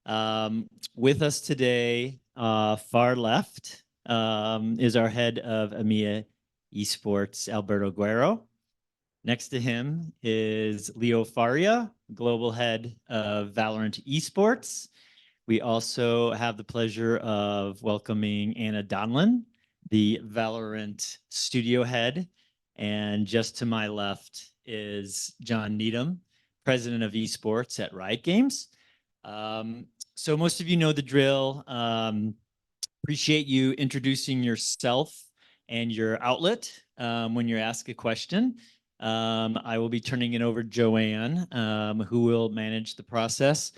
With us today, far left, is our head of EMEA Esports, Alberto Guerrero. Next to him is Leo Faria, global head of VALORANT Esports. We also have the pleasure of welcoming Anna Donlon, the VALORANT studio head. And just to my left is John Needham, president of esports at Riot Games. So most of you know the drill. Appreciate you introducing yourself and your outlet when you ask a question. I will be turning it over to Joanne, who will manage the process.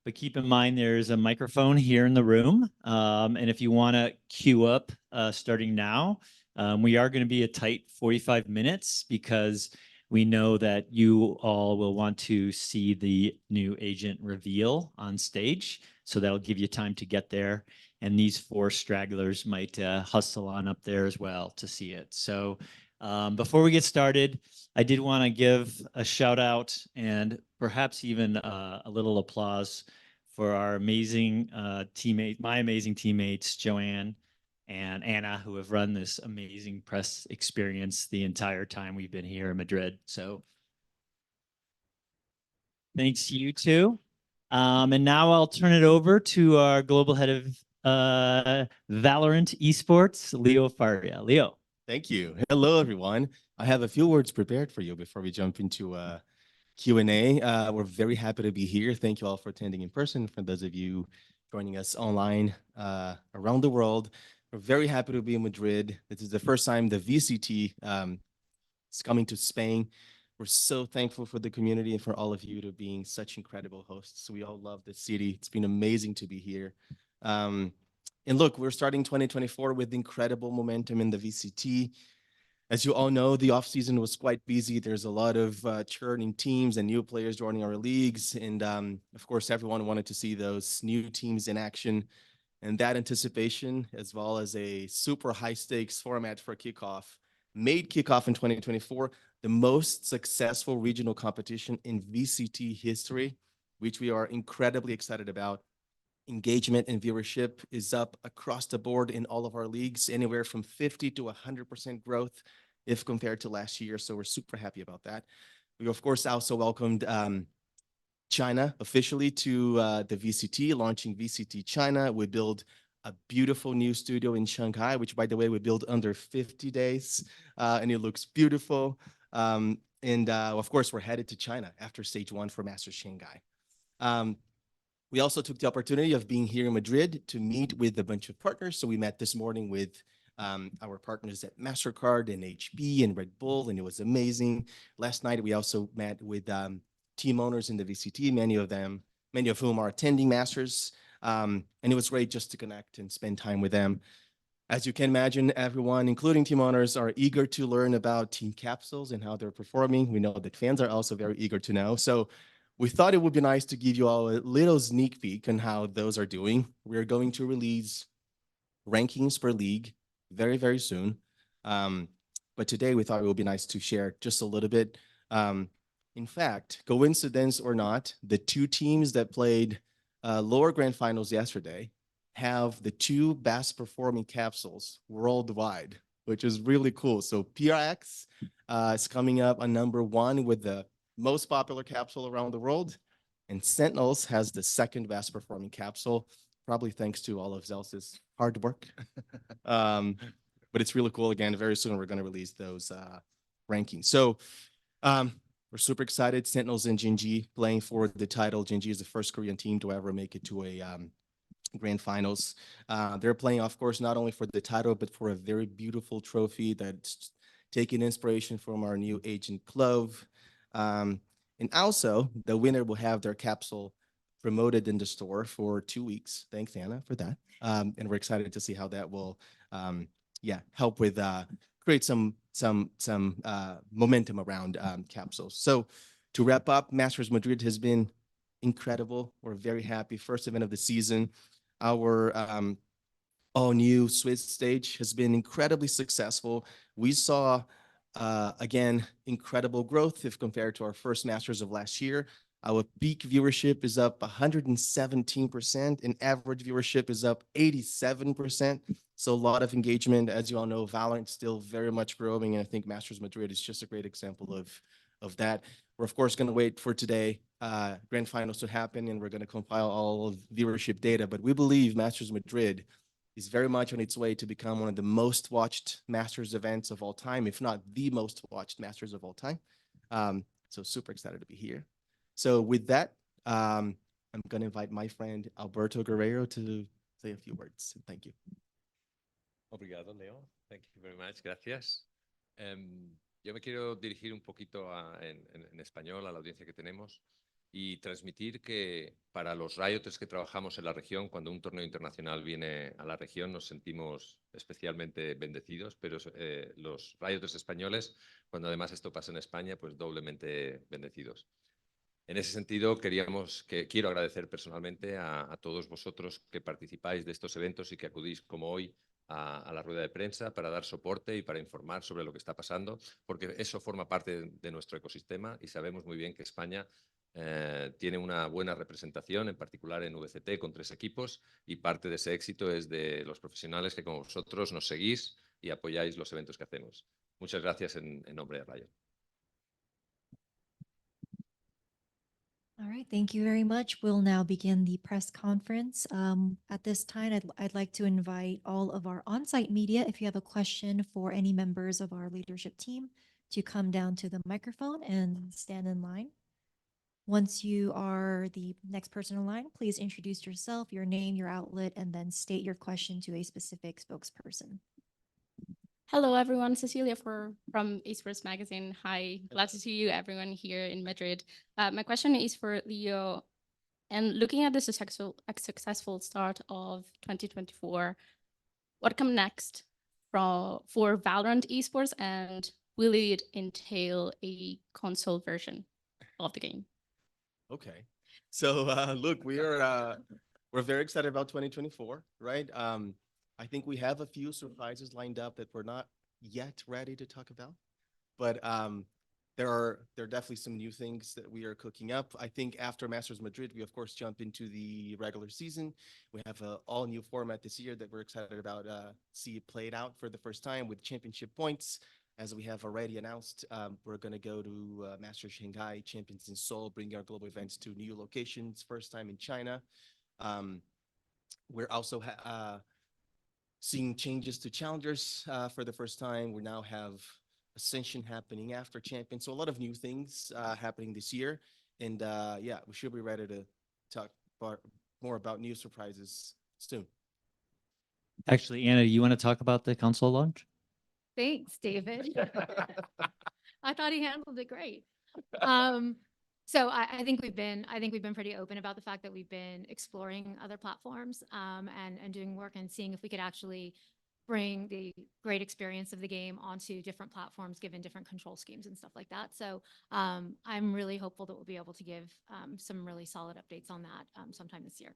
But keep in mind, there's a microphone here in the room. And if you want to queue up starting now, we are going to be a tight 45 minutes because we know that you all will want to see the new agent reveal on stage. So that'll give you time to get there. And these four stragglers might hustle on up there as well to see it. So before we get started, I did want to give a shout out and perhaps even a little applause for our amazing my amazing teammates, Joanne and Anna, who have run this amazing press experience the entire time we've been here in Madrid. So thanks to you two. And now I'll turn it over to our global head of VALORANT Esports, Leo Faria. Leo. Thank you. Hello, everyone. I have a few words prepared for you before we jump into Q&A. We're very happy to be here. Thank you all for attending in person. For those of you joining us online around the world, we're very happy to be in Madrid. This is the first time the VCT is coming to Spain. We're so thankful for the community and for all of you to being such incredible hosts. We all love the city. It's been amazing to be here. And look, we're starting 2024 with incredible momentum in the VCT. As you all know, the offseason was quite busy. There's a lot of churning teams and new players joining our leagues. And of course, everyone wanted to see those new teams in action. And that anticipation, as well as a super high stakes format for kickoff, made kickoff in 2024 the most successful regional competition in VCT history, which we are incredibly excited about. Engagement and viewership is up across the board in all of our leagues, anywhere from 50 to 100% growth if compared to last year. So we're super happy about that. We, of course, also welcomed China officially to the VCT, launching VCT China. We build a beautiful new studio in Shanghai, which, by the way, we built under 50 days, and it looks beautiful. Of course, we're headed to China after stage 1 for Masters Shanghai. We also took the opportunity of being here in Madrid to meet with a bunch of partners. So we met this morning with our partners at MasterCard and HP and Red Bull, and it was amazing. Last night, we also met with team owners in the VCT, many of whom are attending Masters. And it was great just to connect and spend time with them. As you can imagine, everyone, including team owners, are eager to learn about team capsules and how they're performing. We know that fans are also very eager to know. So we thought it would be nice to give you all a little sneak peek on how those are doing. We're going to release rankings per league very, very soon. But today we thought it would be nice to share just a little bit. In fact, coincidence or not, the two teams that played lower grand finals yesterday have the two best performing capsules worldwide, which is really cool. So PRX is coming up on #1 with the most popular capsule around the world, and Sentinels has the second best performing capsule, probably thanks to all of Zelsa's hard work. But it's really cool. Again, very soon we're going to release those rankings. So we're super excited. Sentinels and Gen.G playing for the title. Gen.G is the first Korean team to ever make it to a grand finals. They're playing, of course, not only for the title, but for a very beautiful trophy that's taking inspiration from our new agent glove. And also, the winner will have their capsule promoted in the store for 2 weeks. Thanks, Anna, for that. And we're excited to see how that will, help with create some momentum around capsules. So to wrap up, Masters Madrid has been incredible. We're very happy. First event of the season. Our all-new Swiss stage has been incredibly successful. We saw, again, incredible growth if compared to our first Masters of last year. Our peak viewership is up 117%, and average viewership is up 87%. So a lot of engagement. As you all know, Valorant is still very much growing, and I think Masters Madrid is just a great example of that. We're of course going to wait for today grand finals to happen, and we're going to compile all of viewership data. But we believe Masters Madrid is very much on its way to become one of the most watched Masters events of all time, if not the most watched Masters of all time. So super excited to be here. So with that, I'm going to invite my friend Alberto Guerrero to say a few words. Thank you. Obrigado, Leo. Thank you very much. Gracias. Yo me quiero dirigir un poquito en español a la audiencia que tenemos y transmitir que para los Rioters que trabajamos en la región, cuando un torneo internacional viene a la región, nos sentimos especialmente bendecidos, pero los Rioters españoles, cuando además esto pasa en España, pues doblemente bendecidos. En ese sentido, quiero agradecer personalmente a todos vosotros que participáis de estos eventos y que acudís como hoy a la rueda de prensa para dar soporte y para informar sobre lo que está pasando, porque eso forma parte de nuestro ecosistema y sabemos muy bien que España tiene una buena representación, en particular en VCT, con 3 equipos, y parte de ese éxito es de los profesionales que como vosotros nos seguís y apoyáis los eventos que hacemos. Muchas gracias en nombre de Riot. All right, thank you very much. We'll now begin the press conference. At this time, I'd like to invite all of our on-site media, if you have a question for any members of our leadership team, to come down to the microphone and stand in line. Once you are the next person in line, please introduce yourself, your name, your outlet, and then state your question to a specific spokesperson. Hello, everyone. Cecilia from Esports Magazine. Hi, glad to see you, everyone here in Madrid. My question is for Leo. And looking at the successful start of 2024, what comes next for Valorant Esports, and will it entail a console version of the game? Okay. So look, we're very excited about 2024, right? I think we have a few surprises lined up that we're not yet ready to talk about, but there are definitely some new things that we are cooking up. I think after Masters Madrid, we of course jump into the regular season. We have an all new format this year that we're excited about see it played out for the first time with championship points. As we have already announced, we're going to go to Masters Shanghai, Champions in Seoul, bring our global events to new locations, first time in China. We're also seeing changes to challengers for the first time. We now have Ascension happening after Champions. So a lot of new things happening this year. And yeah, we should be ready to talk more about new surprises soon. Actually, Anna, you want to talk about the console launch? Thanks, David. I thought he handled it great. So I think we've been pretty open about the fact that we've been exploring other platforms and doing work and seeing if we could actually bring the great experience of the game onto different platforms, given different control schemes and stuff like that. So I'm really hopeful that we'll be able to give some really solid updates on that sometime this year.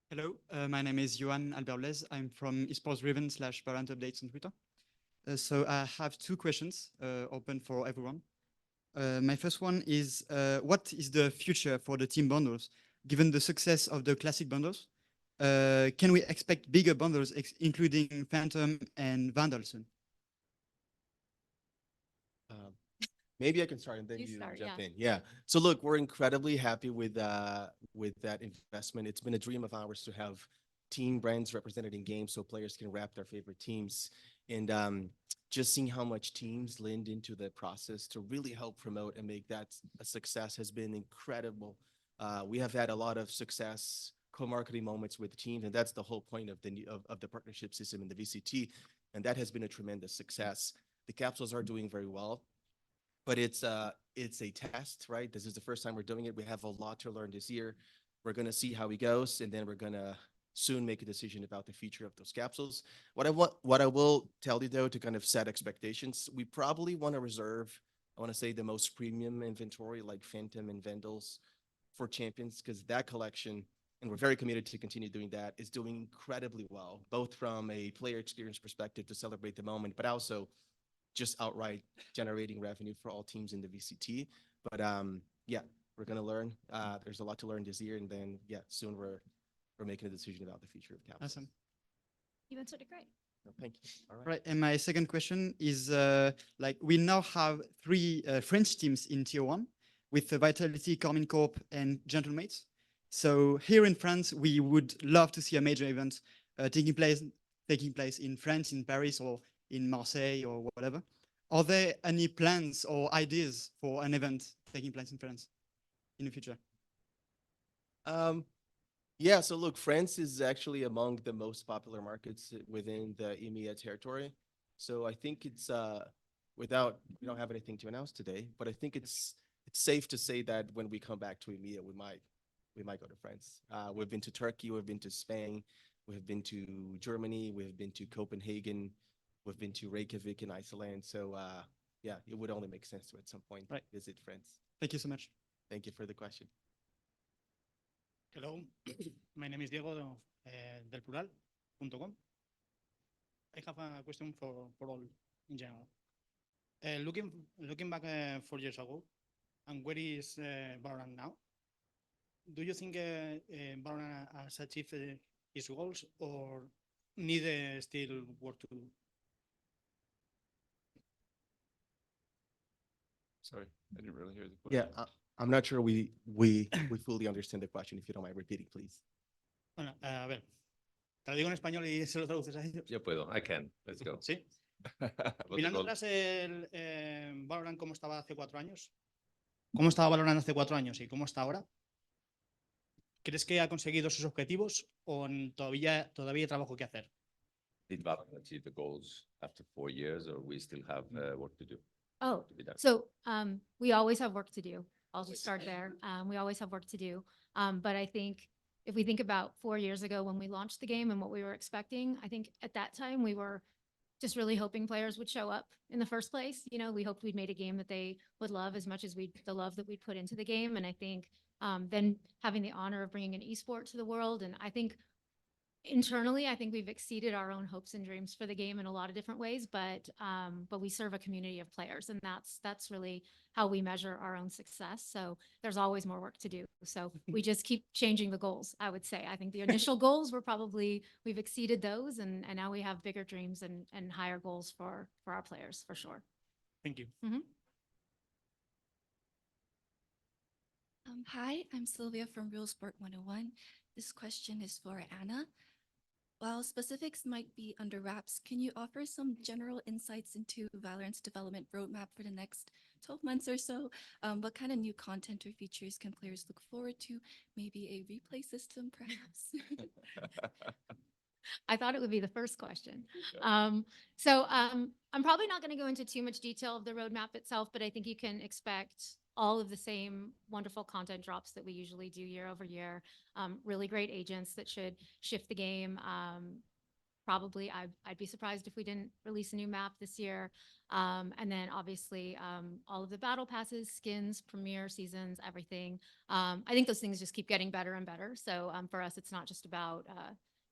Hello, my name is Johan Alberto. I'm from Esports Driven / VALORANT Updates on Twitter. So I have 2 questions open for everyone. My first one is, what is the future for the team bundles? Given the success of the classic bundles, can we expect bigger bundles, including Phantom and Vandal soon? Maybe I can start and then you start, jump yeah. in. Yeah. So look, we're incredibly happy with that investment. It's been a dream of ours to have team brands represented in games so players can rep their favorite teams. And just seeing how much teams lend into the process to really help promote and make that a success has been incredible. We have had a lot of success co-marketing moments with teams, and that's the whole point of the partnership system in the VCT, and that has been a tremendous success. The capsules are doing very well, but it's a test, right? This is the first time we're doing it. We have a lot to learn this year. We're going to see how it goes, and then we're going to soon make a decision about the future of those capsules. What I will tell you though, to kind of set expectations, we probably want to reserve, I want to say, the most premium inventory like Phantom and Vandals for Champions, because that collection, and we're very committed to continue doing that, is doing incredibly well, both from a player experience perspective to celebrate the moment, but also just outright generating revenue for all teams in the VCT. But yeah, we're gonna learn. There's a lot to learn this year, and then yeah, soon we're making a decision about the future of Capitals. Awesome. You answered it great. No, thank you. All right. Right, and my second question is like we now have three French teams in Tier 1 with Vitality, Carmine Corp, and Gentlemates. So here in France, we would love to see a major event taking place in France, in Paris, or in Marseille, or whatever. Are there any plans or ideas for an event taking place in France in the future? Yeah, so look, France is actually among the most popular markets within the EMEA territory. So I think it's we don't have anything to announce today, but I think it's safe to say that when we come back to EMEA, we might go to France. We've been to Turkey, we've been to Spain, we've been to Germany, we've been to Copenhagen, we've been to Reykjavik in Iceland. So yeah, it would only make sense to at some point visit France. Thank you so much. Thank you for the question. Hello, my name is Diego del Plural.com. I have a question for all in general. Looking back 4 years ago, and where is VALORANT now? Do you think VALORANT has achieved its goals or need still work to do? Sorry, I didn't really hear the question. Yeah, I'm not sure we fully understand the question. If you don't mind repeating, please. Bueno, a ver, te lo digo en español y se lo traduces a ellos. Yo puedo, I can. Let's go. Sí. What's the Mirando goal? atrás el VALORANT, ¿cómo estaba hace 4 años? ¿Cómo estaba VALORANT hace 4 años y cómo está ahora? ¿Crees que ha conseguido sus objetivos o todavía hay trabajo que hacer? Did VALORANT achieve the goals after 4 years, or we still have work to do? Oh, To be done? so we always have work to do. I'll just start there. We always have work to do. But I think if we think about 4 years ago when we launched the game and what we were expecting, I think at that time we were just really hoping players would show up in the first place. You know, we hoped we'd made a game that they would love as much as the love that we'd put into the game. And I think then having the honor of bringing an esport to the world. And I think internally, I think we've exceeded our own hopes and dreams for the game in a lot of different ways, but we serve a community of players, and that's really how we measure our own success. So there's always more work to do. So we just keep changing the goals, I would say. I think the initial goals were we've exceeded those, and now we have bigger dreams and higher goals for our players, for sure. Thank you. Hi, I'm Sylvia from Real Sport 101. This question is for Anna. While specifics might be under wraps, can you offer some general insights into Valorant's development roadmap for the next 12 months or so? What kind of new content or features can players look forward to? Maybe a replay system, perhaps? I thought it would be the first question. So I'm probably not going to go into too much detail of the roadmap itself, but I think you can expect all of the same wonderful content drops that we usually do year over year. Really great agents that should shift the game. Probably I'd be surprised if we didn't release a new map this year. And then obviously all of the battle passes, skins, premiere seasons, everything. I think those things just keep getting better and better. So for us, it's not just about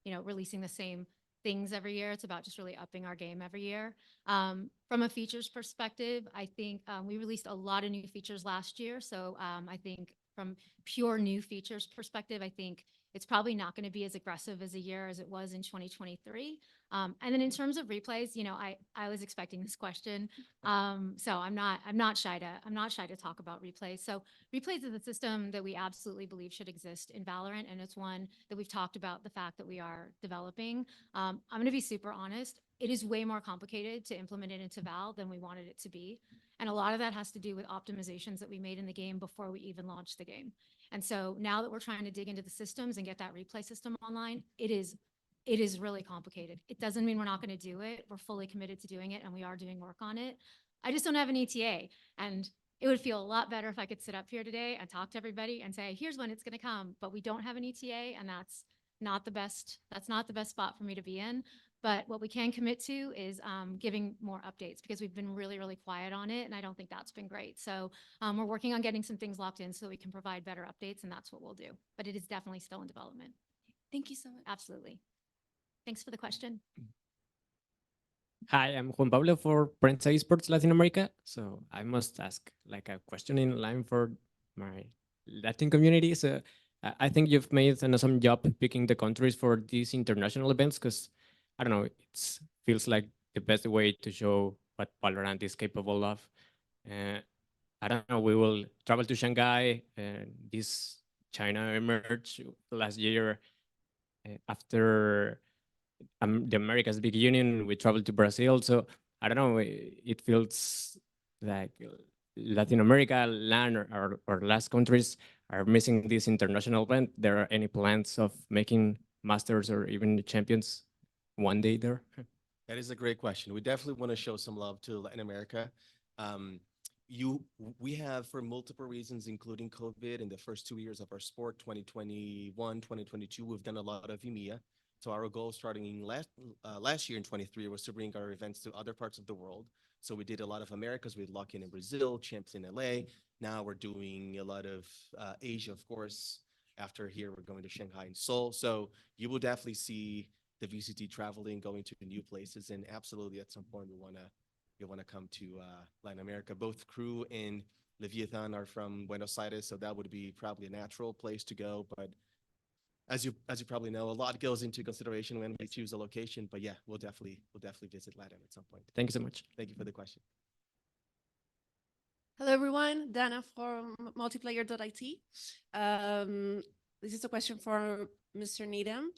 releasing the same things every year. It's about just really upping our game every year. From a features perspective, I think we released a lot of new features last year. So I think from pure new features perspective, I think it's probably not going to be as aggressive as a year as it was in 2023. And then in terms of replays, I was expecting this question. So I'm not shy to talk about replays. So replays is a system that we absolutely believe should exist in Valorant, and it's one that we've talked about the fact that we are developing. I'm going to be super honest. It is way more complicated to implement it into Val than we wanted it to be. And a lot of that has to do with optimizations that we made in the game before we even launched the game. And so now that we're trying to dig into the systems and get that replay system online, it is really complicated. It doesn't mean we're not going to do it. We're fully committed to doing it, and we are doing work on it. I just don't have an ETA. And it would feel a lot better if I could sit up here today and talk to everybody and say, here's when it's going to come. But we don't have an ETA, and that's not the best spot for me to be in. But what we can commit to is giving more updates, because we've been really, really quiet on it, and I don't think that's been great. So we're working on getting some things locked in so that we can provide better updates, and that's what we'll do. But it is definitely still in development. Thank you so much. Absolutely. Thanks for the question. Hi, I'm Juan Pablo for Prensa Esports Latin America. So I must ask like a question in line for my Latin community. So I think you've made an awesome job picking the countries for these international events because I don't know, it feels like the best way to show what Valorant is capable of. Uh, I don't know, we will travel to Shanghai and this China emerged last year after the Americas Big Union. We traveled to Brazil, so I don't know. It feels like Latin America, LAN, or last countries are missing this international event. There are any plans of making masters or even champions one day there? That is a great question. We definitely want to show some love to Latin America. Um, we have, for multiple reasons, including COVID, in the first 2 years of our sport, 2021, 2022, we've done a lot of EMEA. So our goal starting in last year in 23 was to bring our events to other parts of the world. So we did a lot of Americas. We had Lock-In in Brazil, Champs in LA. Now we're doing a lot of Asia, of course. After here, we're going to Shanghai and Seoul. So you will definitely see the VCT traveling, going to new places, and absolutely at some point we want to come to Latin America. Both Crew and Leviathan are from Buenos Aires, so that would be probably a natural place to go. But as you probably know, a lot goes into consideration when we choose a location. But yeah, we'll definitely visit Latin at some point. Thank you so much. Thank you for the question. Hello, everyone. Dana from multiplayer.it. This is a question for Mr. Needham.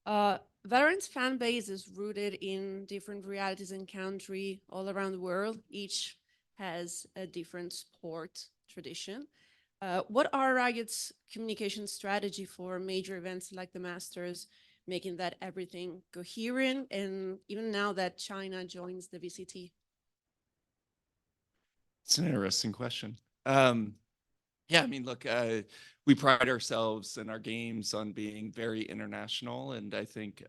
Valorant's fan base is rooted in different realities and country all around the world. Each has a different sport tradition. What are Riot's communication strategy for major events like the Masters, making that everything coherent, and even now that China joins the VCT? It's an interesting question. Yeah, I mean, look, we pride ourselves in our games on being very international, and I think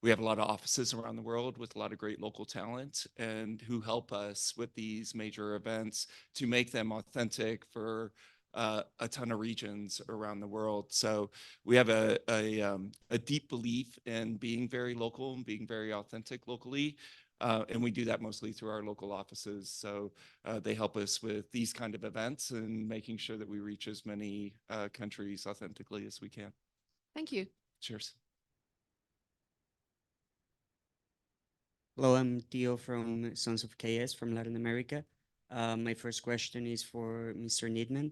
we have a lot of offices around the world with a lot of great local talent and who help us with these major events to make them authentic for a ton of regions around the world. So we have a deep belief in being very local and being very authentic locally. And we do that mostly through our local offices. So they help us with these kind of events and making sure that we reach as many countries authentically as we can. Thank you. Cheers. Hello, I'm Theo from Sons of KS from Latin America. My first question is for Mr. Needham.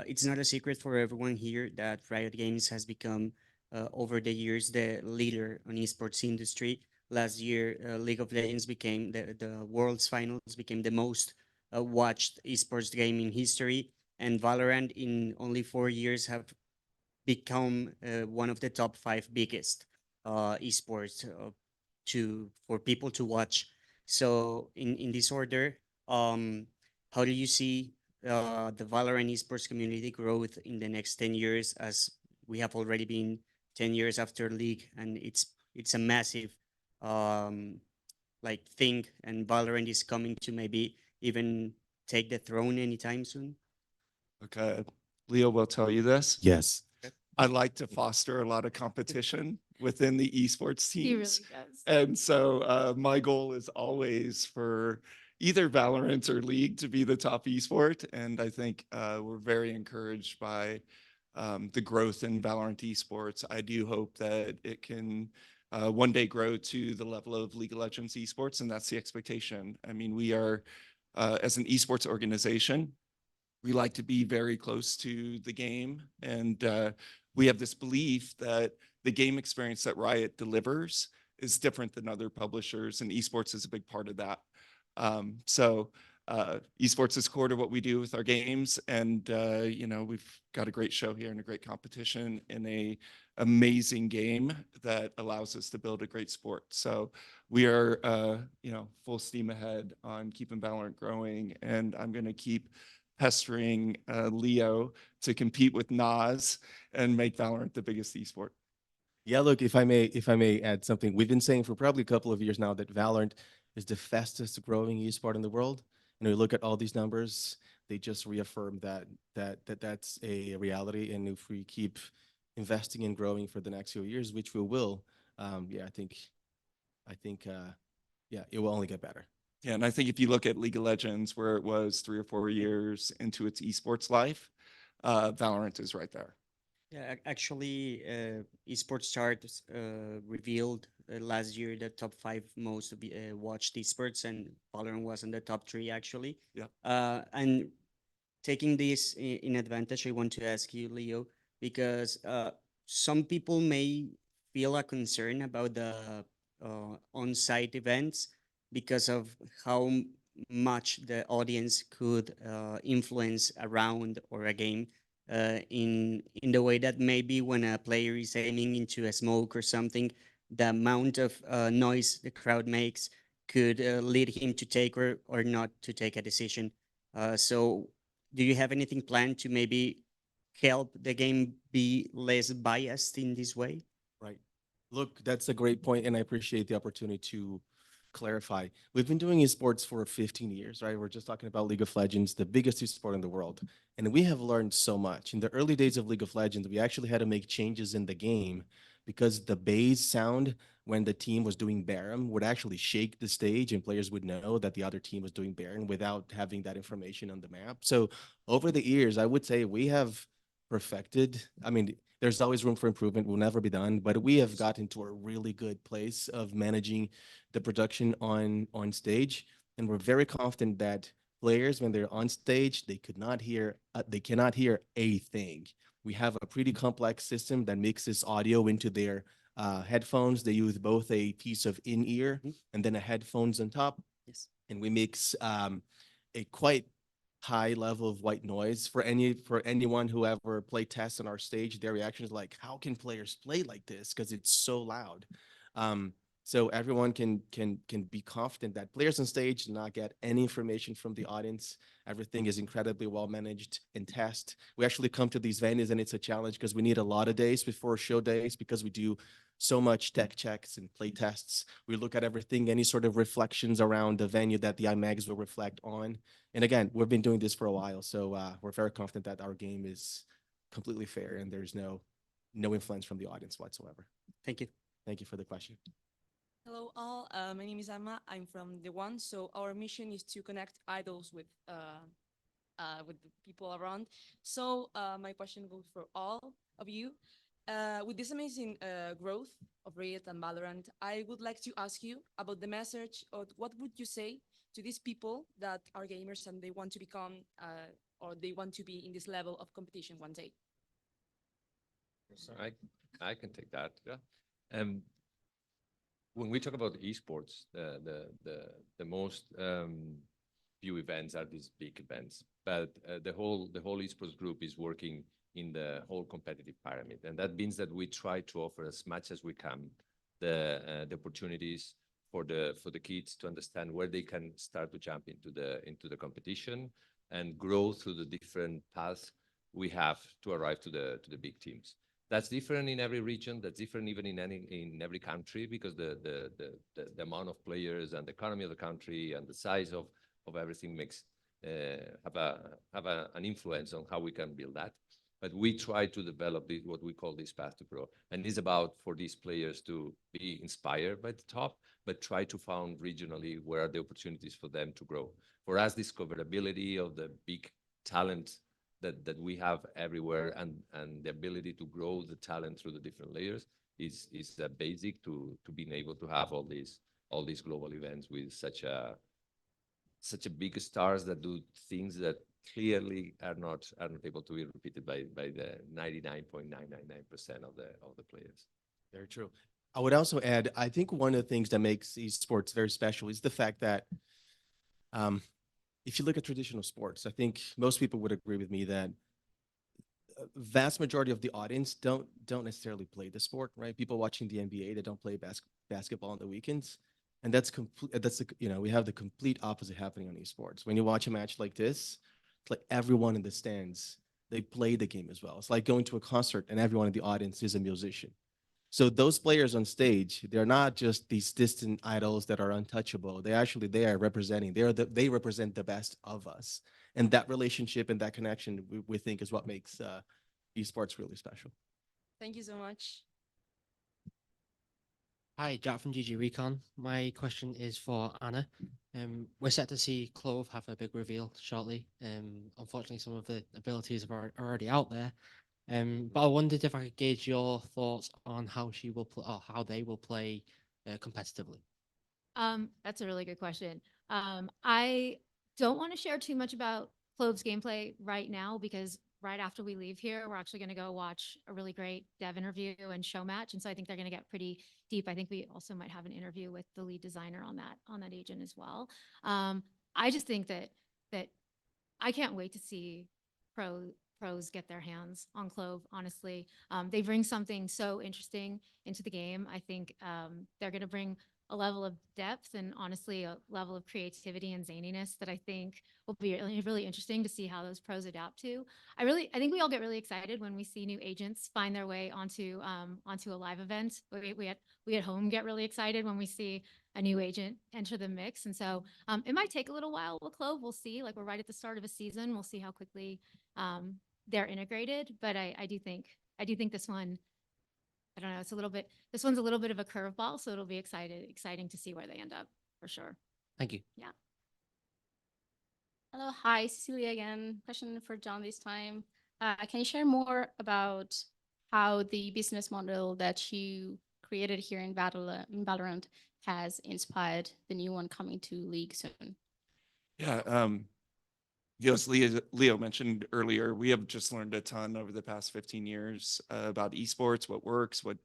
It's not a secret for everyone here that Riot Games has become, over the years, the leader on esports industry. Last year, League of Legends became the world's finals, became the most watched esports game in history. And Valorant in only 4 years have become one of the top 5 biggest esports for people to watch. So in this order, how do you see the Valorant esports community growth in the next 10 years, as we have already been 10 years after League, and it's a massive like thing, and Valorant is coming to maybe even take the throne anytime soon? Okay, Leo will tell you this. Yes. I like to foster a lot of competition within the esports He really teams. does. And so my goal is always for either Valorant or League to be the top esport. And I think we're very encouraged by the growth in Valorant esports. I do hope that it can one day grow to the level of League of Legends esports, and that's the expectation. I mean, we are, as an esports organization, we like to be very close to the game, and we have this belief that the game experience that Riot delivers is different than other publishers, and esports is a big part of that. So esports is core to what we do with our games, and you know, we've got a great show here and a great competition in a amazing game that allows us to build a great sport. So we are you know, full steam ahead on keeping Valorant growing, and I'm going to keep pestering Leo to compete with Nas and make Valorant the biggest esport. Yeah, look, if I may add something, we've been saying for probably a couple of years now that Valorant is the fastest growing esport in the world. And we look at all these numbers, they just reaffirm that's a reality. And if we keep investing and growing for the next few years, which we will, yeah, I think Yeah, it will only get better. Yeah, and I think if you look at League of Legends, where it was 3 or 4 years into its esports life, Valorant is right there. Yeah, actually, Esports Chart revealed last year the top 5 most watched esports, and Valorant was in the top 3 actually. Yeah. And taking this in advantage, I want to ask you, Leo, because some people may feel a concern about the on-site events because of how much the audience could influence a round or a game in the way that maybe when a player is aiming into a smoke or something, the amount of noise the crowd makes could lead him to take or not to take a decision. So do you have anything planned to maybe help the game be less biased in this way? Right. Look, that's a great point, and I appreciate the opportunity to clarify. We've been doing esports for 15 years, right? We're just talking about League of Legends, the biggest esport in the world. And we have learned so much. In the early days of League of Legends, we actually had to make changes in the game because the bass sound when the team was doing Baron would actually shake the stage and players would know that the other team was doing Baron without having that information on the map. So over the years, I would say we have perfected. I mean, there's always room for improvement. We'll never be done, but we have gotten to a really good place of managing the production on stage, and we're very confident that players, when they're on stage, they cannot hear a thing. We have a pretty complex system that mixes audio into their headphones. They use both a piece of in-ear and then a headphones on top. Yes. And we mix a quite high level of white noise for anyone who ever played tests on our stage. Their reaction is like, how can players play like this? Because it's so loud. So everyone can be confident that players on stage do not get any information from the audience. Everything is incredibly well managed and tested. We actually come to these venues and it's a challenge because we need a lot of days before show days because we do so much tech checks and play tests. We look at everything, any sort of reflections around the venue that the IMAGs will reflect on. And again, we've been doing this for a while, so we're very confident that our game is completely fair and there's no influence from the audience whatsoever. Thank you. Thank you for the question. Hello all, my name is Emma. I'm from The One. So our mission is to connect idols with the people around. So my question goes for all of you. With this amazing growth of Riot and Valorant, I would like to ask you about the message of what would you say to these people that are gamers and they want to become or they want to be in this level of competition one day? So I can take that. Yeah. When we talk about esports, the most few events are these big events, but the whole esports group is working in the whole competitive pyramid, and that means that we try to offer as much as we can the opportunities for the kids to understand where they can start to jump into the competition and grow through the different paths we have to arrive to the big teams. That's different in every region. That's different even in every country because the amount of players and the economy of the country and the size of everything makes have an influence on how we can build that. But we try to develop what we call this path to pro, and it's about for these players to be inspired by the top, but try to find regionally where are the opportunities for them to grow. For us, discoverability of the big talent that we have everywhere and the ability to grow the talent through the different layers is the basic to being able to have all these global events with such a big stars that do things that clearly are not able to be repeated by the 99.999% of the players. Very true. I would also add, I think one of the things that makes esports very special is the fact that if you look at traditional sports, I think most people would agree with me that vast majority of the audience don't necessarily play the sport, right? People watching the NBA, they don't play basketball on the weekends. And that's we have the complete opposite happening on esports. When you watch a match like this, it's like everyone in the stands, they play the game as well. It's like going to a concert and everyone in the audience is a musician. So those players on stage, they're not just these distant idols that are untouchable. They are representing, they represent the best of us. And that relationship and that connection, we think is what makes esports really special. Thank you so much. Hi, Jack from GG Recon. My question is for Anna. We're set to see Clove have a big reveal shortly. Unfortunately, some of the abilities are already out there. But I wondered if I could gauge your thoughts on how she will play, or how they will play competitively. That's a really good question. I don't want to share too much about Clove's gameplay right now because right after we leave here, we're actually going to go watch a really great dev interview and show match. And so I think they're going to get pretty deep. I think we also might have an interview with the lead designer on that agent as well. I just think that I can't wait to see pros get their hands on Clove, honestly. They bring something so interesting into the game. I think they're going to bring a level of depth and honestly a level of creativity and zaniness that I think will be really, really interesting to see how those pros adapt to. I think we all get really excited when we see new agents find their way onto a live event. We at home get really excited when we see a new agent enter the mix. And so it might take a little while with Clove. We'll see. Like we're right at the start of a season. We'll see how quickly they're integrated. But I do think this one, I don't know, this one's a little bit of a curveball. So it'll be exciting to see where they end up for sure. Thank you. Yeah. Hello, hi, Cecilia again. Question for John this time. Can you share more about how the business model that you created here in Valorant has inspired the new one coming to League soon? Yeah, as Leo mentioned earlier, we have just learned a ton over the past 15 years about esports, what works, what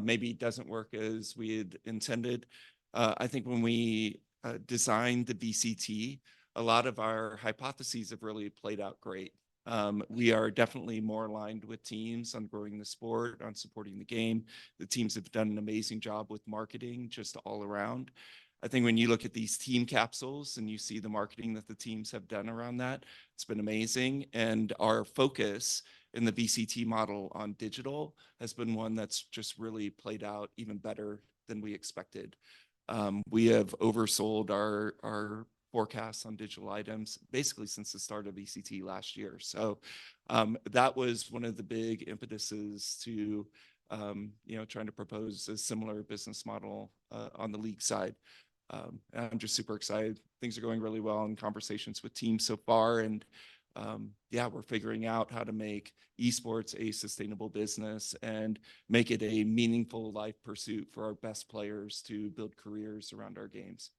maybe doesn't work as we had intended. I think when we designed the VCT, a lot of our hypotheses have really played out great. We are definitely more aligned with teams on growing the sport, on supporting the game. The teams have done an amazing job with marketing just all around. I think when you look at these team capsules and you see the marketing that the teams have done around that, it's been amazing. And our focus in the VCT model on digital has been one that's just really played out even better than we expected. We have oversold our forecasts on digital items basically since the start of VCT last year. So that was one of the big impetuses to trying to propose a similar business model on the league side. And I'm just super excited. Things are going really well in conversations with teams so far. And yeah, we're figuring out how to make esports a sustainable business and make it a meaningful life pursuit for our best players to build careers around our games.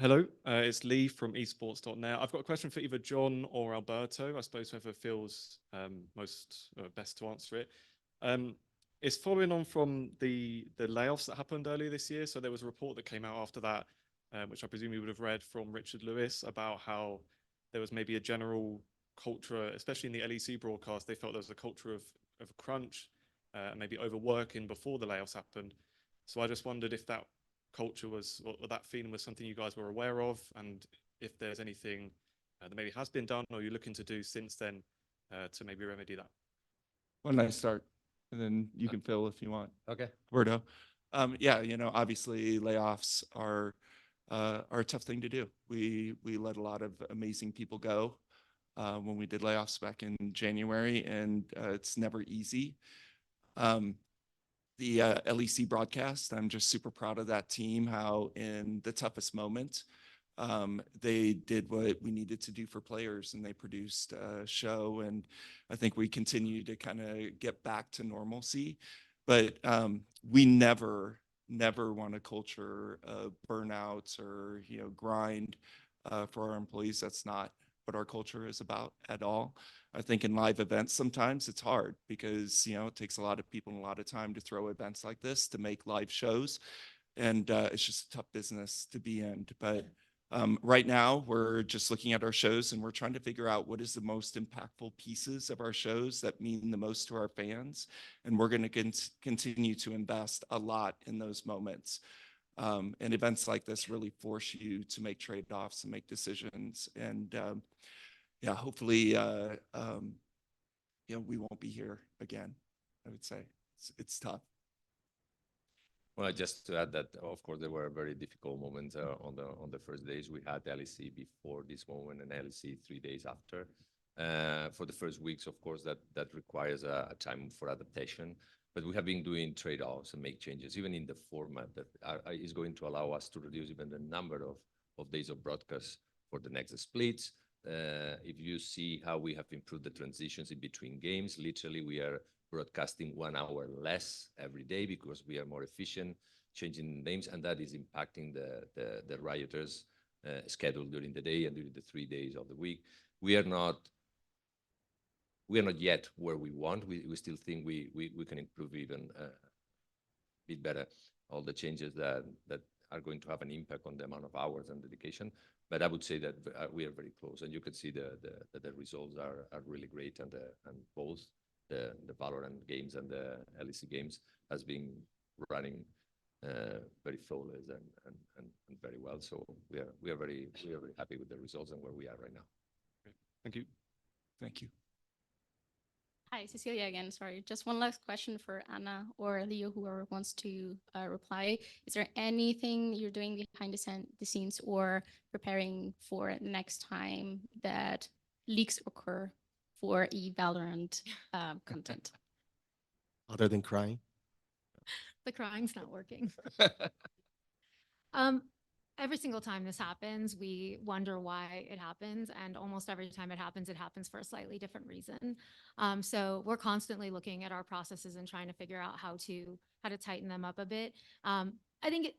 Hello, it's Lee from esports.net. I've got a question for either John or Alberto. I suppose whoever feels most best to answer it. It's following on from the layoffs that happened earlier this year. So there was a report that came out after that, which I presume you would have read from Richard Lewis about how there was maybe a general culture, especially in the LEC broadcast. They felt there was a culture of crunch, maybe overworking before the layoffs happened. So I just wondered if that culture was, or that feeling was something you guys were aware of, and if there's anything that maybe has been done or you're looking to do since then to maybe remedy that. Why don't I start? And then you can fill if you want. Okay. Roberto. Yeah, obviously layoffs are a tough thing to do. We let a lot of amazing people go when we did layoffs back in January, and it's never easy. The LEC broadcast, I'm just super proud of that team, how in the toughest moment, they did what we needed to do for players, and they produced a show. And I think we continue to kind of get back to normalcy. But we never want a culture of burnouts or grind for our employees. That's not what our culture is about at all. I think in live events, sometimes it's hard because, it takes a lot of people and a lot of time to throw events like this, to make live shows. And it's just a tough business to be in. But right now, we're just looking at our shows and we're trying to figure out what is the most impactful pieces of our shows that mean the most to our fans. And we're going to continue to invest a lot in those moments. And events like this really force you to make trade-offs and make decisions. And yeah, hopefully, we won't be here again. I would say it's tough. Well, just to add that, of course, there were very difficult moments on the first days. We had LEC before this moment and LEC 3 days after. For the first weeks, of course, that requires a time for adaptation. But we have been doing trade-offs and make changes, even in the format that is going to allow us to reduce even the number of days of broadcast for the next splits. If you see how we have improved the transitions in between games, literally we are broadcasting 1 hour less every day because we are more efficient, changing names, and that is impacting the rioters' schedule during the day and during the 3 days of the week. We are not yet where we want. We still think we can improve even a bit better all the changes that are going to have an impact on the amount of hours and dedication. But I would say that we are very close, and you can see that the results are really great, and both the Valorant games and the LEC games has been running very flawless and very well. So we are very happy with the results and where we are right now. Thank you. Thank you. Hi, Cecilia again. Sorry, just one last question for Anna or Leo, whoever wants to reply. Is there anything you're doing behind the scenes or preparing for next time that leaks occur for Valorant content? Other than crying? The crying's not working. Every single time this happens, we wonder why it happens. And almost every time it happens for a slightly different reason. So we're constantly looking at our processes and trying to figure out how to tighten them up a bit. I think,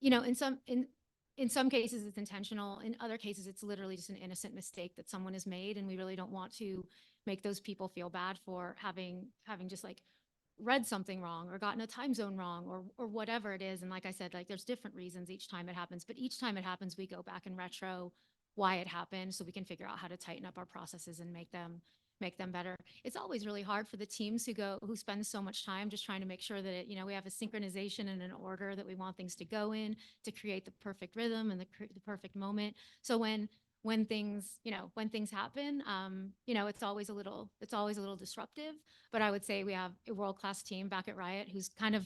in some cases it's intentional. In other cases, it's literally just an innocent mistake that someone has made. And we really don't want to make those people feel bad for having just like read something wrong or gotten a time zone wrong or whatever it is. And like I said, like there's different reasons each time it happens, but each time it happens, we go back and retro why it happened so we can figure out how to tighten up our processes and make them better. It's always really hard for the teams who spend so much time just trying to make sure that we have a synchronization and an order that we want things to go in to create the perfect rhythm and the perfect moment. So when things happen, it's always a little disruptive. But I would say we have a world-class team back at Riot who's kind of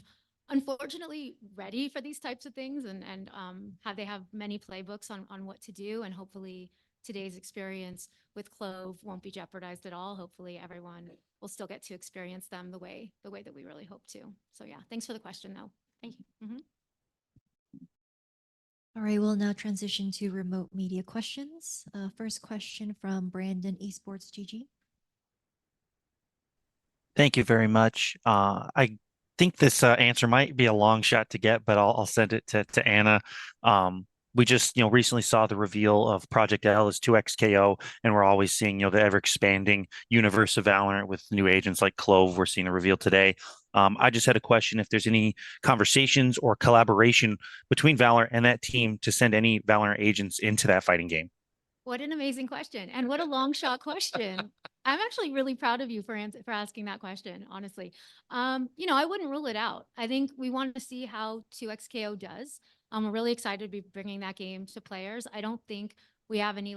unfortunately ready for these types of things and they have many playbooks on what to do. And hopefully today's experience with Clove won't be jeopardized at all. Hopefully everyone will still get to experience them the way that we really hope to. So yeah, thanks for the question though. Thank you. Mm-hmm. All right, we'll now transition to remote media questions. First question from Brandon Esports GG. Thank you very much. I think this answer might be a long shot to get, but I'll send it to Anna. We just recently saw the reveal of Project L as 2XKO, and we're always seeing the ever expanding universe of Valorant with new agents like Clove. We're seeing a reveal today. I just had a question if there's any conversations or collaboration between Valorant and that team to send any Valorant agents into that fighting game. What an amazing question. And what a long shot question. I'm actually really proud of you for asking that question, honestly. I wouldn't rule it out. I think we want to see how 2XKO does. We're really excited to be bringing that game to players. I don't think we have any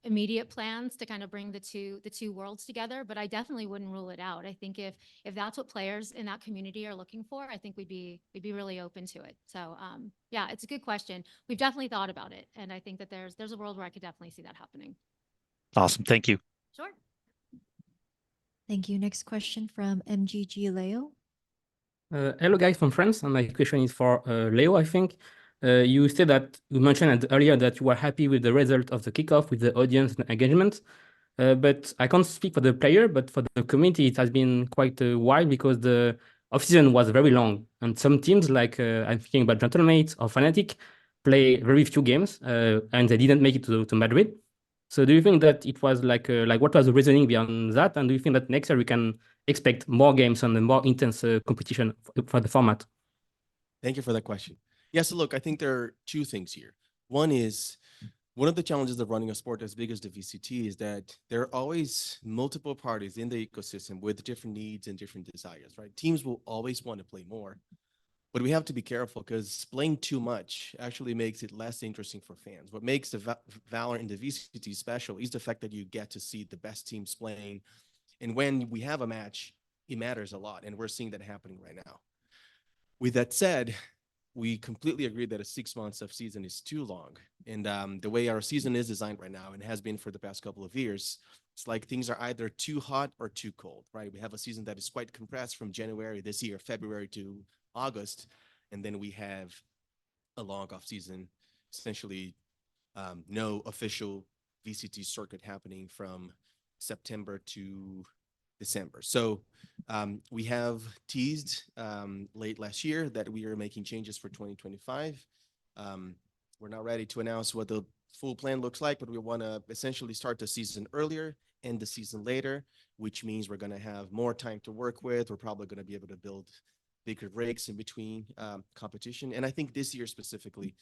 immediate plans to kind of bring the two worlds together, but I definitely wouldn't rule it out. I think if that's what players in that community are looking for, I think we'd be really open to it. So yeah, it's a good question. We've definitely thought about it, and I think that there's a world where I could definitely see that happening. Awesome, thank you. Sure. Thank you. Next question from MGG Leo. Hello guys from France, and my question is for Leo, I think. You said that you mentioned earlier that you were happy with the result of the kickoff with the audience and engagement. But I can't speak for the player, but for the community, it has been quite a while because the off-season was very long. And some teams, like I'm thinking about Gentlemate or Fnatic, play very few games, and they didn't make it to Madrid. So do you think that it was like what was the reasoning behind that? And do you think that next year we can expect more games and a more intense competition for the format? Thank you for that question. Yeah, so look, I think there are two things here. One of the challenges of running a sport as big as the VCT is that there are always multiple parties in the ecosystem with different needs and different desires, right? Teams will always want to play more, but we have to be careful because playing too much actually makes it less interesting for fans. What makes the Valorant and the VCT special is the fact that you get to see the best teams playing. And when we have a match, it matters a lot. And we're seeing that happening right now. With that said, we completely agree that a 6 months of season is too long. And the way our season is designed right now and has been for the past couple of years, it's like things are either too hot or too cold, right? We have a season that is quite compressed from January this year, February to August. And then we have a long off season, essentially no official VCT circuit happening from September to December. So we have teased late last year that we are making changes for 2025. We're not ready to announce what the full plan looks like, but we want to essentially start the season earlier, end the season later, which means we're going to have more time to work with. We're probably going to be able to build bigger breaks in between competition. And I think this year specifically,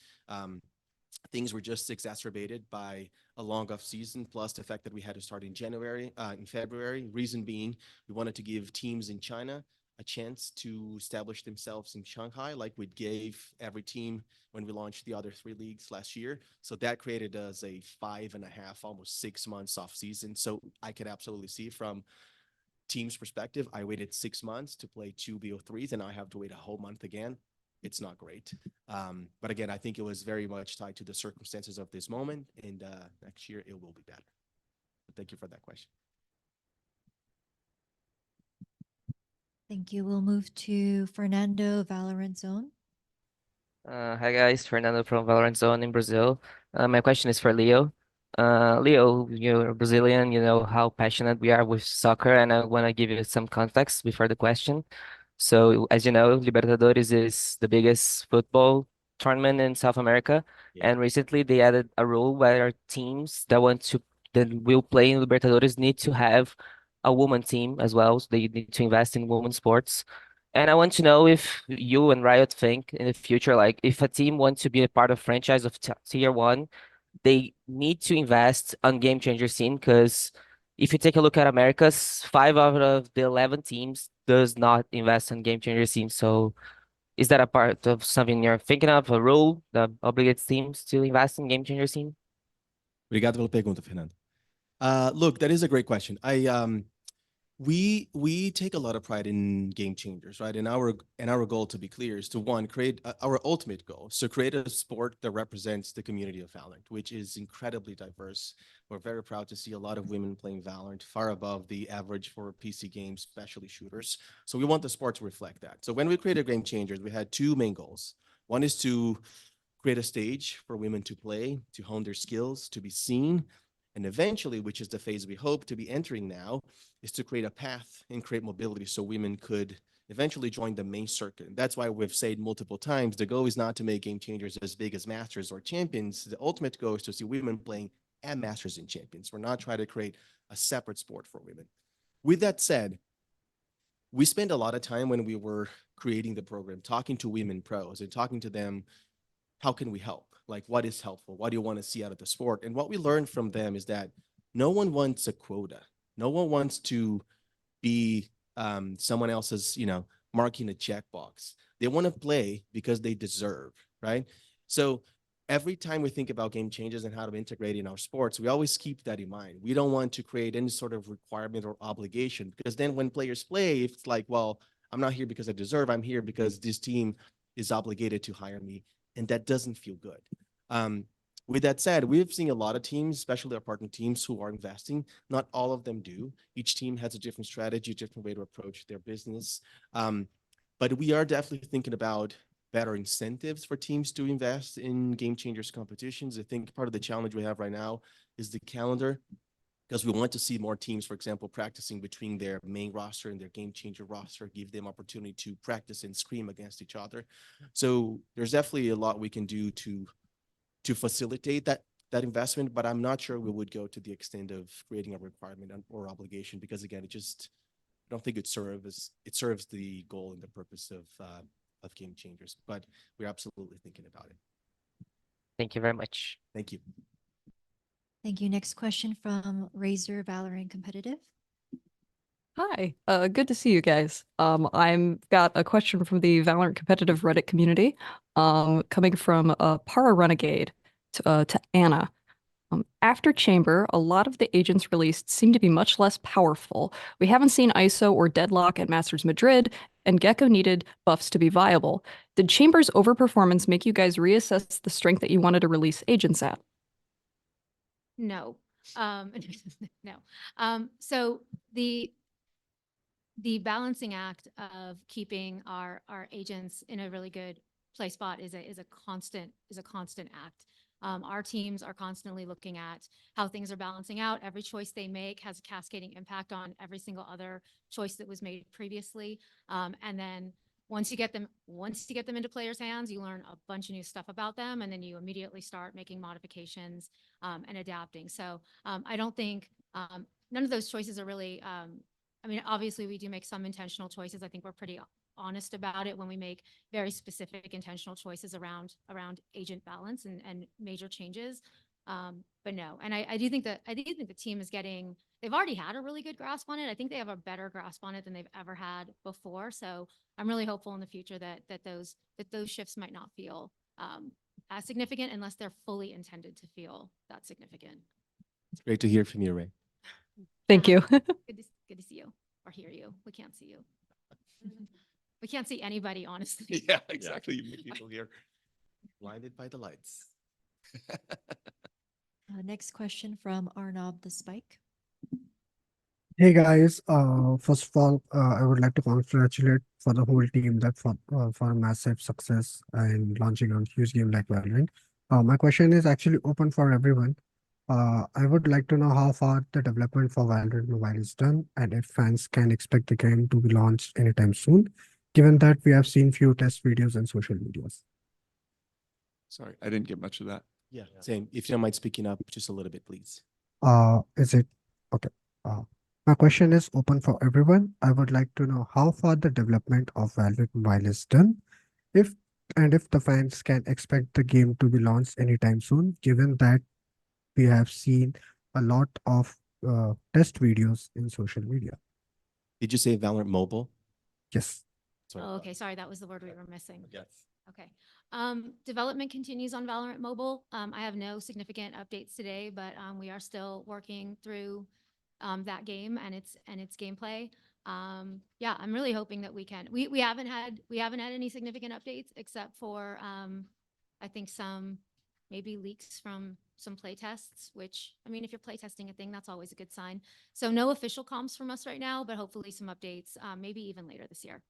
things were just exacerbated by a long off season, plus the fact that we had to start in February. Reason being, we wanted to give teams in China a chance to establish themselves in Shanghai, like we gave every team when we launched the other 3 leagues last year. So that created us a 5.5, almost 6 months off season. So I could absolutely see from team's perspective, I waited 6 months to play 2 BO3s, and I have to wait a whole month again. It's not great. But again, I think it was very much tied to the circumstances of this moment, and next year it will be better. But thank you for that question. Thank you. We'll move to Fernando, Valorant Zone. Hi guys, Fernando from Valorant Zone in Brazil. My question is for Leo. Leo, you're Brazilian, you know how passionate we are with soccer, and I want to give you some context before the question. So, as you know, Libertadores is the biggest football tournament in South America, and recently they added a rule where teams that will play in Libertadores need to have a woman team as well. So they need to invest in women's sports. And I want to know if you and Riot think in the future, like if a team wants to be a part of franchise of tier 1, they need to invest on game changer scene, because if you take a look at Americas, 5 out of the 11 teams does not invest on game changer scene. So is that a part of something you're thinking of, a rule that obligates teams to invest in game changer scene? Obrigado pela pergunta, Fernando. Look, that is a great question. We take a lot of pride in game changers, right? And our goal, to be clear, is to create our ultimate goal. So create a sport that represents the community of Valorant, which is incredibly diverse. We're very proud to see a lot of women playing Valorant, far above the average for PC games, especially shooters. So we want the sport to reflect that. So when we created Game Changers, we had 2 main goals. One is to create a stage for women to play, to hone their skills, to be seen. And eventually, which is the phase we hope to be entering now, is to create a path and create mobility so women could eventually join the main circuit. And that's why we've said multiple times, the goal is not to make Game Changers as big as Masters or Champions. The ultimate goal is to see women playing at Masters and Champions. We're not trying to create a separate sport for women. With that said, we spent a lot of time when we were creating the program talking to women pros and talking to them, how can we help? Like, what is helpful? What do you want to see out of the sport? And what we learned from them is that no one wants a quota. No one wants to be someone else's, marking a checkbox. They want to play because they deserve, right? So every time we think about game changes and how to integrate in our sports, we always keep that in mind. We don't want to create any sort of requirement or obligation, because then when players play, it's like, well, I'm not here because I deserve. I'm here because this team is obligated to hire me. And that doesn't feel good. With that said, we've seen a lot of teams, especially our partner teams, who are investing. Not all of them do. Each team has a different strategy, a different way to approach their business. But we are definitely thinking about better incentives for teams to invest in Game Changers competitions. I think part of the challenge we have right now is the calendar, because we want to see more teams, for example, practicing between their main roster and their Game Changer roster, give them opportunity to practice and scream against each other. So there's definitely a lot we can do to facilitate that investment, but I'm not sure we would go to the extent of creating a requirement or obligation, because again, I don't think it serves the goal and the purpose of Game Changers, but we're absolutely thinking about it. Thank you very much. Thank you. Thank you. Next question from Razor Valorant Competitive. Hi, good to see you guys. I've got a question from the Valorant Competitive Reddit community, coming from Para Renegade to Anna. After Chamber, a lot of the agents released seem to be much less powerful. We haven't seen ISO or Deadlock at Masters Madrid, and Gecko needed buffs to be viable. Did Chamber's overperformance make you guys reassess the strength that you wanted to release agents at? No. No. So the balancing act of keeping our agents in a really good play spot is a constant act. Our teams are constantly looking at how things are balancing out. Every choice they make has a cascading impact on every single other choice that was made previously. And then once you get them into players' hands, you learn a bunch of new stuff about them, and then you immediately start making modifications and adapting. So I don't think none of those choices are really. I mean, obviously, we do make some intentional choices. I think we're pretty honest about it when we make very specific intentional choices around agent balance and major changes. But no, and I do think the team is getting. They've already had a really good grasp on it. I think they have a better grasp on it than they've ever had before. So I'm really hopeful in the future that those shifts might not feel as significant unless they're fully intended to feel that significant. It's great to hear from you, Ray. Thank you. Good to see you or hear you. We can't see you. We can't see anybody, honestly. Yeah, exactly. You make people here blinded by the lights. Next question from Arnab the Spike. Hey guys, first of all, I would like to congratulate for the whole team that for a massive success in launching a huge game like Valorant. My question is actually open for everyone. I would like to know how far the development for Valorant Mobile is done, and if fans can expect the game to be launched anytime soon, given that we have seen few test videos and social medias. Sorry, I didn't get much of that. Yeah, same. If you don't mind speaking up just a little bit, please. Is it okay? My question is open for everyone. I would like to know how far the development of Valorant Mobile is done, if the fans can expect the game to be launched anytime soon, given that we have seen a lot of test videos in social media. Did you say Valorant Mobile? Yes. Sorry. Oh, okay. Sorry, that was the word we were missing. Yes. Okay. Development continues on Valorant Mobile. I have no significant updates today, but we are still working through that game and its gameplay. Yeah, I'm really hoping that we can. We haven't had any significant updates except for I think some maybe leaks from some play tests, which, I mean, if you're play testing a thing, that's always a good sign. So no official comms from us right now, but hopefully some updates, maybe even later this year.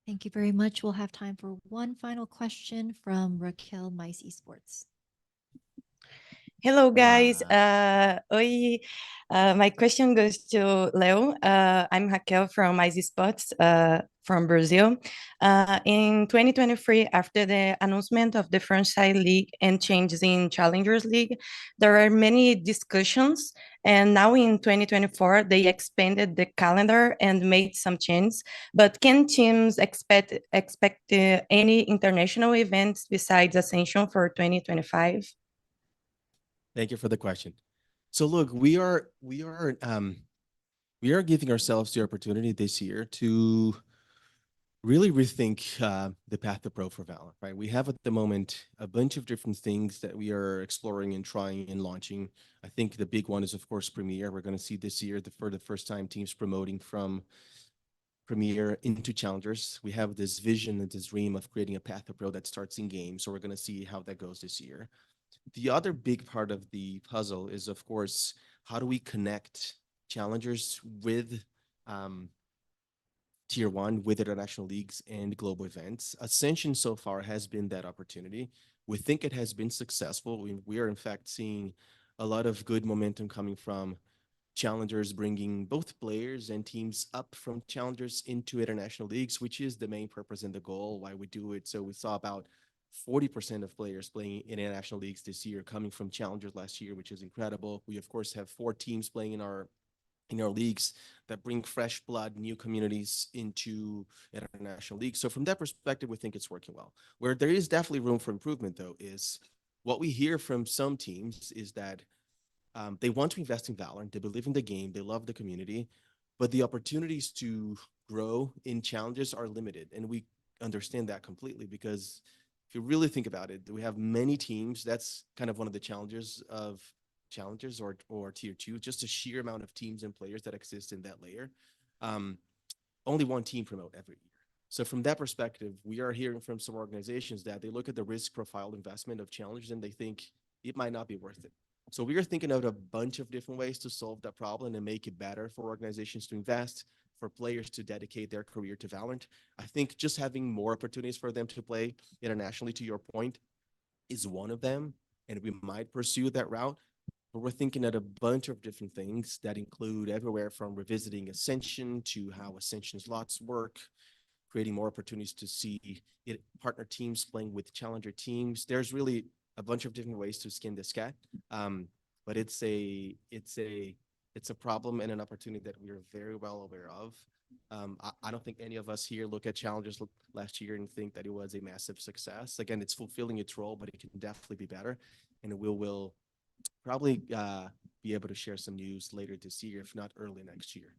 Thank you very much. We'll have time for one final question from Raquel, Mice Esports. Hello, guys. Oi. My question goes to Leo. I'm Raquel from Mice Esports from Brazil. In 2023, after the announcement of the franchise league and changes in Challengers League, there are many discussions. And now in 2024, they expanded the calendar and made some changes. But can teams expect any international events besides Ascension for 2025? Thank you for the question. So look, we are giving ourselves the opportunity this year to really rethink the path to pro for Valorant, right? We have at the moment a bunch of different things that we are exploring and trying and launching. I think the big one is, of course, Premier. We're going to see this year for the first time teams promoting from Premier into Challengers. We have this vision and this dream of creating a path to pro that starts in game. So we're going to see how that goes this year. The other big part of the puzzle is, of course, how do we connect challengers with tier one, with international leagues and global events? Ascension so far has been that opportunity. We think it has been successful. We are in fact seeing a lot of good momentum coming from challengers, bringing both players and teams up from challengers into international leagues, which is the main purpose and the goal why we do it. So we saw about 40% of players playing in international leagues this year coming from challengers last year, which is incredible. We of course have 4 teams playing in our leagues that bring fresh blood, new communities into international leagues. So from that perspective, we think it's working well. Where there is definitely room for improvement, though, is what we hear from some teams is that they want to invest in Valorant, they believe in the game, they love the community, but the opportunities to grow in challenges are limited. And we understand that completely because if you really think about it, we have many teams. That's kind of one of the challenges of challengers or tier 2, just the sheer amount of teams and players that exist in that layer. Only one team promote every year. So from that perspective, we are hearing from some organizations that they look at the risk profile investment of challengers and they think it might not be worth it. So we are thinking out a bunch of different ways to solve that problem and make it better for organizations to invest, for players to dedicate their career to Valorant. I think just having more opportunities for them to play internationally, to your point, is one of them, and we might pursue that route. But we're thinking at a bunch of different things that include everywhere from revisiting Ascension to how Ascension slots work, creating more opportunities to see partner teams playing with challenger teams. There's really a bunch of different ways to skin this cat, but it's a problem and an opportunity that we are very well aware of. I don't think any of us here look at Challengers last year and think that it was a massive success. Again, it's fulfilling its role, but it can definitely be better, and we'll probably be able to share some news later this year, if not early next year.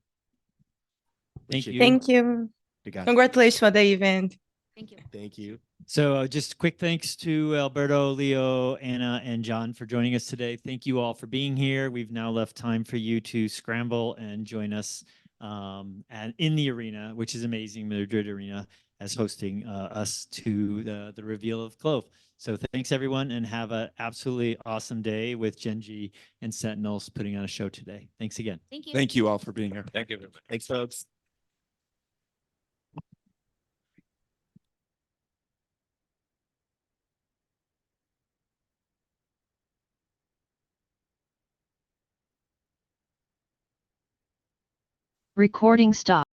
Thank you. Thank you. Congratulations for the event. Thank you. Thank you. So just quick thanks to Alberto, Leo, Anna, and John for joining us today. Thank you all for being here. We've now left time for you to scramble and join us and in the arena, which is amazing, Madrid Arena, as hosting us to the reveal of Clove. So thanks everyone, and have an absolutely awesome day with Genji and Sentinels putting on a show today. Thanks again. Thank you. Thank you all for being here. Thank you very much. Thanks, folks. Recording stop.